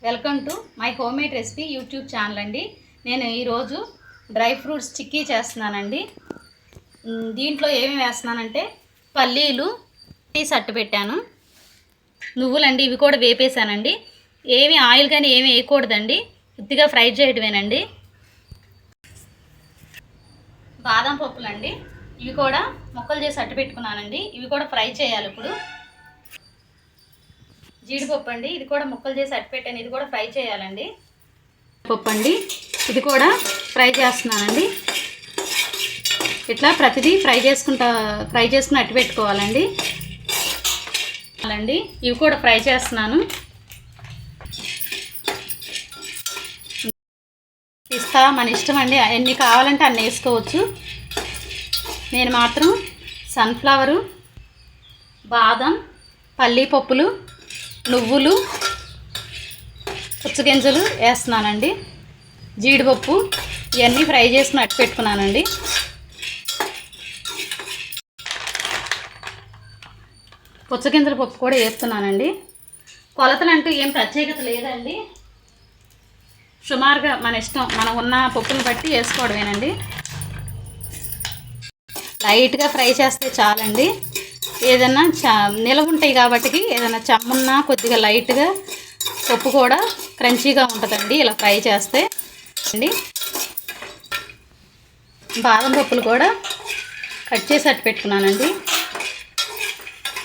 Welcome to my homemade recipe YouTube channel అండి. నేను ఈరోజు డ్రై ఫ్రూట్స్ చిక్కీ చేస్తున్నానండి. దీంట్లో ఏమేమి వేస్తున్నానంటే పల్లీలు సట్టు పెట్టాను, నువ్వులండి, ఇవి కూడా వేపేసానండి. ఏమి ఆయిల్ కానీ ఏమి వేయకూడదండి, కొద్దిగా ఫ్రై చేయడమేనండి. బాదం పప్పులండి, ఇవి కూడా ముక్కలు చేసి అట్టు పెట్టుకున్నానండి. ఇవి కూడా ఫ్రై చేయాలి. ఇప్పుడు జీడిపప్పు అండి, ఇది కూడా ముక్కలు చేసి అట్టు పెట్టాను, ఇది కూడా ఫ్రై చేయాలండి. పప్పు అండి, ఇది కూడా ఫ్రై చేస్తున్నానండి. ఇట్లా ప్రతిదీ ఫ్రై చేసుకుని అట్టు పెట్టుకోవాలండి. అలాండి ఇవి కూడా ఫ్రై చేస్తున్నాను. పిస్తా మన ఇష్టం అండి, ఎన్ని కావాలంటే అన్ని వేసుకోవచ్చు. నేను మాత్రం సన్ఫ్లవరు, బాదం, పల్లీ పప్పులు, నువ్వులు, పుచ్చగింజలు వేస్తున్నానండి. జీడిపప్పు ఇవన్నీ ఫ్రై చేసుకుని అట్టు పెట్టుకున్నానండి. పుచ్చగింజల పప్పు కూడా వేస్తున్నానండి. కొలతలు అంటూ ఏం ప్రత్యేకత లేదండి, సుమారుగా మన ఇష్టం, మనం ఉన్న పప్పులను బట్టి వేసుకోవడమేనండి. లైట్గా ఫ్రై చేస్తే చాలండి. ఏదన్నా నిలవ ఉంటాయి కాబట్టి ఏదైనా చెమ్మున్నా కొద్దిగా లైట్గా పప్పు కూడా క్రంచీగా ఉంటుందండి ఇలా ఫ్రై చేస్తే అండి. బాదం పప్పులు కూడా కట్ చేసి అట్టు పెట్టుకున్నానండి.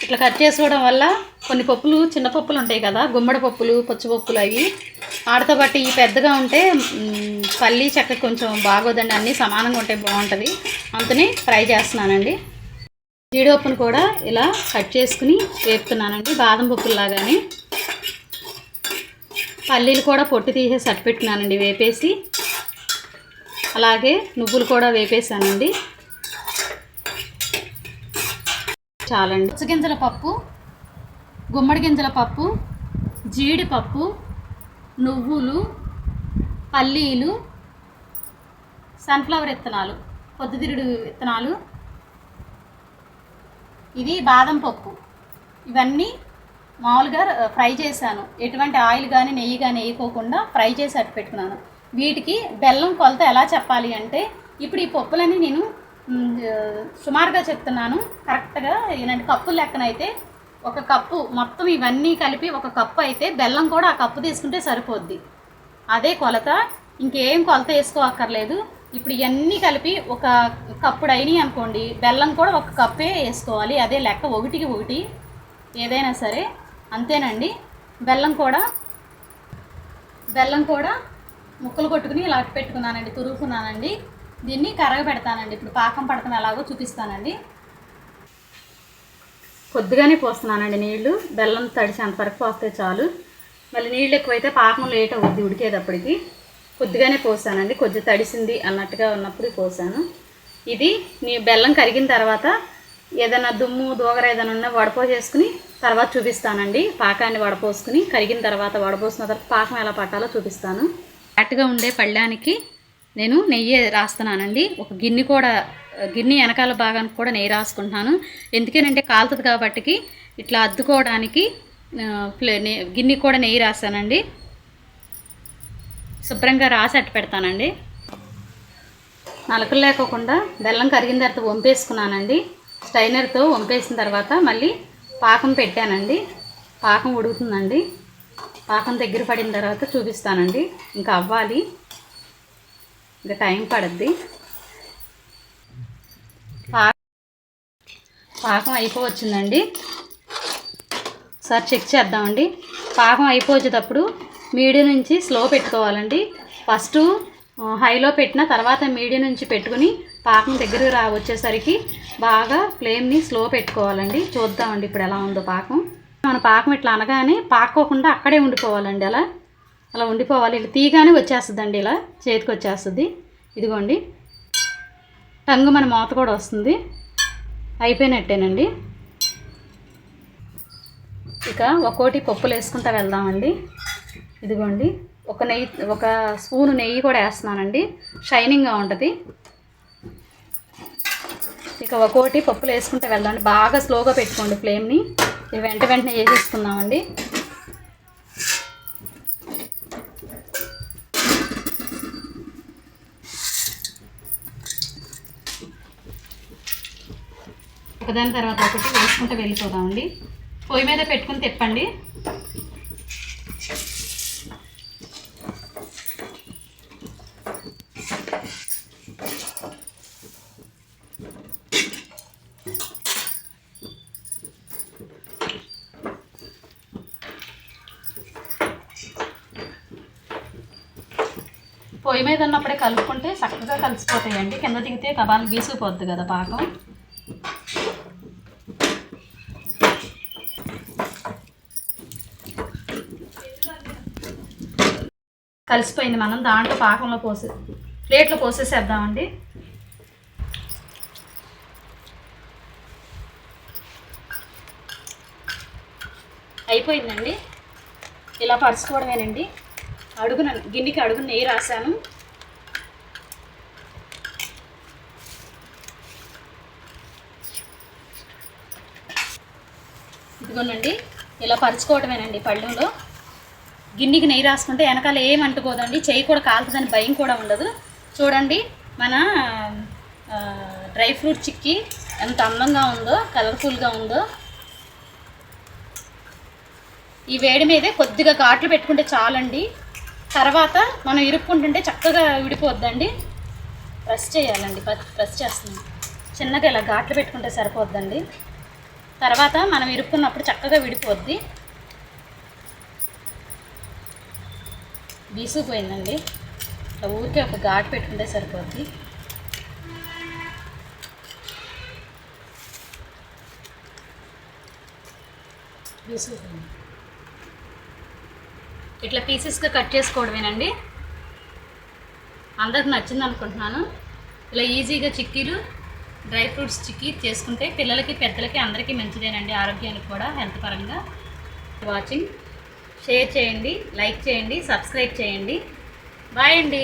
ఇట్లా కట్ చేసుకోవడం వల్ల కొన్ని పప్పులు, చిన్న పప్పులు ఉంటాయి కదా, గుమ్మడి పప్పులు, పచ్చిపప్పులు, అవి ఆడతో బట్టి ఈ పెద్దగా ఉంటే పల్లి చెక్క కొంచెం బాగోదండి, అన్నీ సమానంగా ఉంటే బాగుంటుంది. అందుకని ఫ్రై చేస్తున్నానండి. జీడిపప్పును కూడా ఇలా కట్ చేసుకుని వేపుతున్నానండి, బాదం పప్పుల్లాగానే. పల్లీలు కూడా పొట్టు తీసేసి అట్టు పెట్టుకున్నానండి వేపేసి. అలాగే నువ్వులు కూడా వేపేసానండి. చాలండి. పుచ్చగింజల పప్పు, గుమ్మడి గింజల పప్పు, జీడిపప్పు, నువ్వులు, పల్లీలు, సన్ఫ్లవర్ విత్తనాలు, పొద్దుతిరుగుడు విత్తనాలు, ఇది బాదం పప్పు, ఇవన్నీ మామూలుగా ఫ్రై చేశాను. ఎటువంటి ఆయిల్ కానీ నెయ్యి కానీ వేయకోకుండా ఫ్రై చేసి అట్టు పెట్టుకున్నాను. వీటికి బెల్లం కొలత ఎలా చెప్పాలి అంటే, ఇప్పుడు ఈ పప్పులని నేను సుమారుగా చెప్తున్నాను, కరెక్ట్గా ఏంటంటే కప్పుల లెక్కనైతే ఒక కప్పు మొత్తం ఇవన్నీ కలిపి ఒక కప్పు అయితే బెల్లం కూడా ఆ కప్పు తీసుకుంటే సరిపోద్ది. అదే కొలత, ఇంకేం కొలత వేసుకోవక్కర్లేదు. ఇప్పుడు ఇవన్నీ కలిపి ఒక కప్పుడు అయినాయి అనుకోండి, బెల్లం కూడా ఒక కప్పే వేసుకోవాలి. అదే లెక్క, 1కి 1 ఏదైనా సరే, అంతేనండి. బెల్లం కూడా ముక్కలు కొట్టుకుని ఇలా అట్టు పెట్టుకున్నానండి, తురుకున్నానండి. దీన్ని కరగబెడతానండి. ఇప్పుడు పాకం పడతాం ఎలాగో చూపిస్తానండి. కొద్దిగానే పోస్తున్నానండి నీళ్లు, బెల్లం తడిసి అంతవరకు పోస్తే చాలు. మళ్ళీ నీళ్ళు ఎక్కువైతే పాకం లేట్ అవుద్ది ఉడికేటప్పటికి. కొద్దిగానే పోసానండి, కొద్దిగా తడిసింది అన్నట్టుగా ఉన్నప్పుడు పోసాను. ఇది బెల్లం కరిగిన తర్వాత ఏదైనా దుమ్ము దోగర ఏదైనా ఉన్నా వడపోసేసుకుని తర్వాత చూపిస్తానండి. పాకాన్ని వడపోసుకుని కరిగిన తర్వాత, వడపోసిన తర్వాత పాకం ఎలా పట్టాలో చూపిస్తాను. ఫ్లాట్గా ఉండే పళ్ళానికి నేను నెయ్యి రాస్తున్నానండి. ఒక గిన్నె వెనకాల భాగానికి కూడా నెయ్యి రాసుకుంటున్నాను. ఎందుకేనంటే కాలుతుంది కాబట్టి ఇట్లా అద్దుకోవడానికి గిన్నె కూడా నెయ్యి రాస్తానండి. శుభ్రంగా రాసి అట్టు పెడతానండి. నలకలు లేకోకుండా బెల్లం కరిగిన తర్వాత వంపేసుకున్నానండి. స్టైనర్తో వంపేసిన తర్వాత మళ్ళీ పాకం పెట్టానండి. పాకం ఉడుకుతుందండి. పాకం దగ్గర పడిన తర్వాత చూపిస్తానండి. ఇంకా అవ్వాలి, ఇంకా టైం పడుద్ది. పాకం అయిపోవచ్చిందండి. ఒకసారి చెక్ చేద్దామండి. పాకం అయిపోయేటప్పుడు మీడియం నుంచి స్లో పెట్టుకోవాలండి. ఫస్ట్ హైలో పెట్టిన తర్వాత మీడియం నుంచి పెట్టుకుని పాకం దగ్గర వచ్చేసరికి బాగా ఫ్లేమ్ని స్లో పెట్టుకోవాలండి. చూద్దామండి ఇప్పుడు ఎలా ఉందో పాకం. మన పాకం ఇట్లా అనగానే పాక్కోకుండా అక్కడే ఉండిపోవాలండి. అలా ఉండిపోవాలి. ఇలా తీగానే వచ్చేస్తుందండి, ఇలా చేతికి వచ్చేస్తుంది. ఇదిగోండి, టంగు మన మూత కూడా వస్తుంది. అయిపోయినట్టేనండి. ఇక ఒక్కోటి పప్పులు వేసుకుంటా వెళ్దామండి. ఇదిగోండి, ఒక స్పూను నెయ్యి కూడా వేస్తున్నానండి, షైనింగ్గా ఉంటుంది. ఇక ఒక్కోటి పప్పులు వేసుకుంటూ వెళ్దామండి. బాగా స్లోగా పెట్టుకోండి ఫ్లేమ్ని. ఇవి వెంటనే వేసేసుకుందామండి. ఒకదాని తర్వాత ఒకటి వేసుకుంటూ వెళ్ళిపోదామండి. పొయ్యి మీద పెట్టుకుని తిప్పండి. పొయ్యి మీద ఉన్నప్పుడే కలుపుకుంటే చక్కగా కలిసిపోతాయండి. కింద దిగితే కబాలు బీసుకుపోద్ది కదా పాకం. కలిసిపోయింది. మనం దాంట్లో పాకంలో ప్లేట్లో పోసేసేద్దామండి. అయిపోయిందండి. ఇలా పరుచుకోవడమేనండి. గిన్నెకి అడుగున నెయ్యి రాశాను. ఇదిగోనండి, ఇలా పరుచుకోవడమేనండి. పళ్ళెంలో గిన్నెకి నెయ్యి రాసుకుంటే వెనకాల ఏం అంటుకోదండి. చెయ్యి కూడా కాలుతుందని భయం కూడా ఉండదు. చూడండి, మన డ్రై ఫ్రూట్ చిక్కీ ఎంత అందంగా ఉందో, కలర్ఫుల్గా ఉందో. ఈ వేడి మీదే కొద్దిగా ఘాట్లు పెట్టుకుంటే చాలండి. తర్వాత మనం ఇరుక్కుంటుంటే చక్కగా విడిపోద్దండి. ప్రెస్ చేయాలండి. ప్రెస్ చేస్తున్నాం. చిన్నగా ఇలా ఘాట్లు పెట్టుకుంటే సరిపోద్దండి. తర్వాత మనం ఇరుక్కున్నప్పుడు చక్కగా విడిపోద్ది. బీసుకుపోయిందండి. ఊరికే ఒక ఘాటు పెట్టుకుంటే సరిపోద్ది. బీసుకుపోయింది. ఇట్లా పీసెస్గా కట్ చేసుకోవడమేనండి. అందరికి నచ్చింది అనుకుంటున్నాను. ఇలా ఈజీగా చిక్కీలు, డ్రై ఫ్రూట్స్ చిక్కీ చేసుకుంటే పిల్లలకి పెద్దలకి అందరికీ మంచిదేనండి. ఆరోగ్యానికి కూడా, హెల్త్ పరంగా. వాచింగ్, షేర్ చేయండి, లైక్ చేయండి, సబ్స్క్రైబ్ చేయండి. బాయ్ అండి.